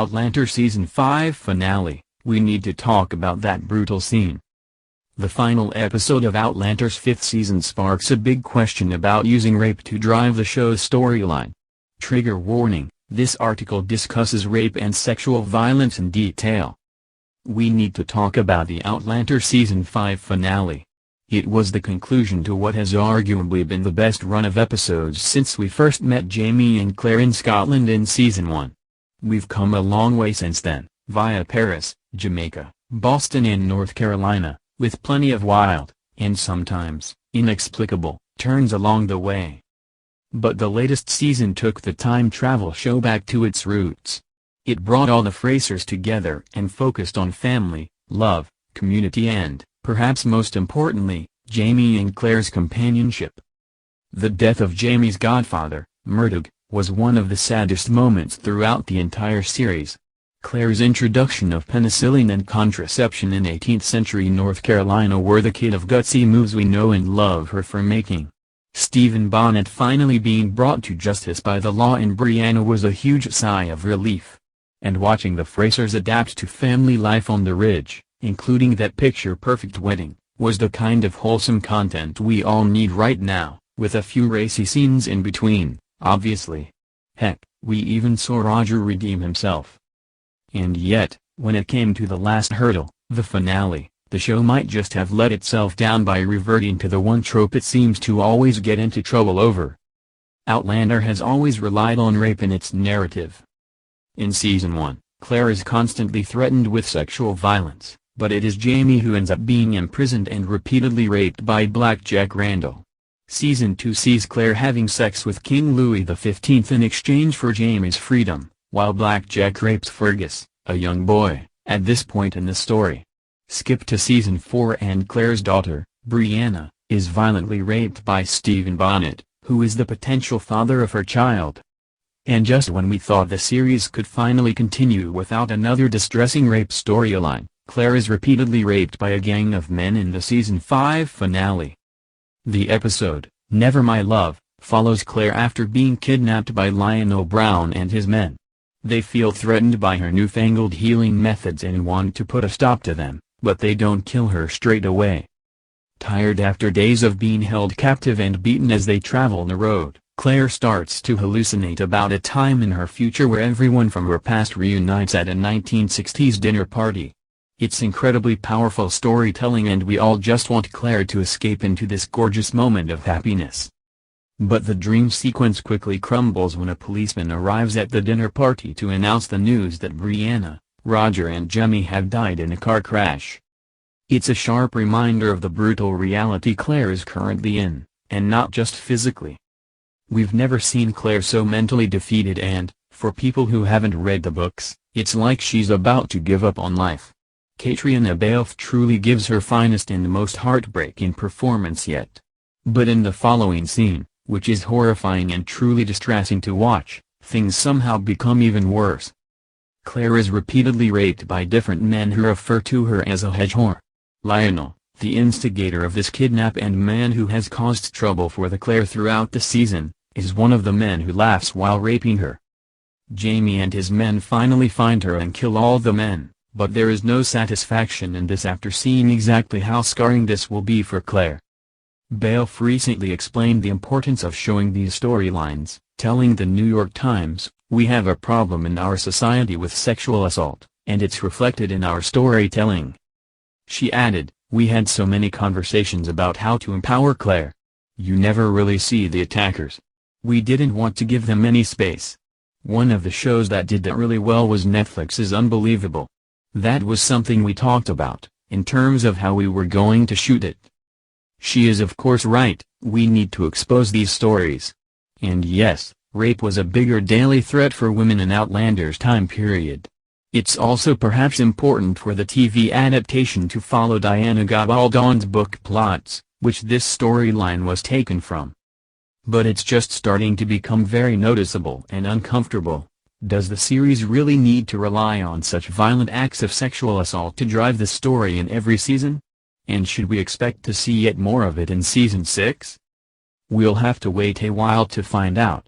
Outlander Season 5 finale, we need to talk about that brutal scene. The final episode of Outlander's 5th season sparks a big question about using rape to drive the show's storyline. Trigger warning, this article discusses rape and sexual violence in detail. We need to talk about the Outlander Season 5 finale. It was the conclusion to what has arguably been the best run of episodes since we first met Jamie and Claire in Scotland in Season 1. We've come a long way since then, via Paris, Jamaica, Boston and North Carolina, with plenty of wild, and sometimes, inexplicable, turns along the way. But the latest season took the time travel show back to its roots. It brought all the Frasers together and focused on family, love, community and, perhaps most importantly, Jamie and Claire's companionship. The death of Jamie's godfather, Murdoch, was one of the saddest moments throughout the entire series. Claire's introduction of penicillin and contraception in 18th-century North Carolina were the kid of gutsy moves we know and love her for making. Stephen Bonnet finally being brought to justice by the law in Brianna was a huge sigh of relief. And watching the Frasers adapt to family life on the Ridge, including that picture-perfect wedding, was the kind of wholesome content we all need right now, with a few racy scenes in between, obviously. Heck, we even saw Roger redeem himself. And yet, when it came to the last hurdle, the finale, the show might just have let itself down by reverting to the one trope it seems to always get into trouble over. Outlander has always relied on rape in its narrative. In Season 1, Claire is constantly threatened with sexual violence, but it is Jamie who ends up being imprisoned and repeatedly raped by Blackjack Randall. Season 2 sees Claire having sex with King Louis XV in exchange for Jamie's freedom, while Blackjack rapes Fergus, a young boy, at this point in the story. Skip to Season 4 and Claire's daughter, Brianna, is violently raped by Stephen Bonnet, who is the potential father of her child. And just when we thought the series could finally continue without another distressing rape storyline, Claire is repeatedly raped by a gang of men in the Season 5 finale. The episode, Never My Love, follows Claire after being kidnapped by Lionel Brown and his men. They feel threatened by her newfangled healing methods and want to put a stop to them, but they don't kill her straight away. Tired after days of being held captive and beaten as they travel the road, Claire starts to hallucinate about a time in her future where everyone from her past reunites at a 1960s dinner party. It's incredibly powerful storytelling and we all just want Claire to escape into this gorgeous moment of happiness. But the dream sequence quickly crumbles when a policeman arrives at the dinner party to announce the news that Brianna, Roger and Jamie have died in a car crash. It's a sharp reminder of the brutal reality Claire is currently in, and not just physically. We've never seen Claire so mentally defeated and, for people who haven't read the books, it's like she's about to give up on life. Catriona Balfe truly gives her finest and most heartbreaking performance yet. But in the following scene, which is horrifying and truly distressing to watch, things somehow become even worse. Claire is repeatedly raped by different men who refer to her as a hedge whore. Lionel, the instigator of this kidnap and man who has caused trouble for the Claire throughout the season, is one of the men who laughs while raping her. Jamie and his men finally find her and kill all the men. But there is no satisfaction in this after seeing exactly how scarring this will be for Claire. Balfe recently explained the importance of showing these storylines, telling the New York Times, "We have a problem in our society with sexual assault, and it's reflected in our storytelling." She added, "We had so many conversations about how to empower Claire. You never really see the attackers. We didn't want to give them any space." One of the shows that did that really well was Netflix's Unbelievable. That was something we talked about, in terms of how we were going to shoot it. She is of course right, we need to expose these stories. And yes, rape was a bigger daily threat for women in Outlander's time period. It's also perhaps important for the TV adaptation to follow Diana Gabaldon's book plots, which this storyline was taken from. But it's just starting to become very noticeable and uncomfortable. Does the series really need to rely on such violent acts of sexual assault to drive the story in every season? And should we expect to see yet more of it in Season 6? We'll have to wait a while to find out.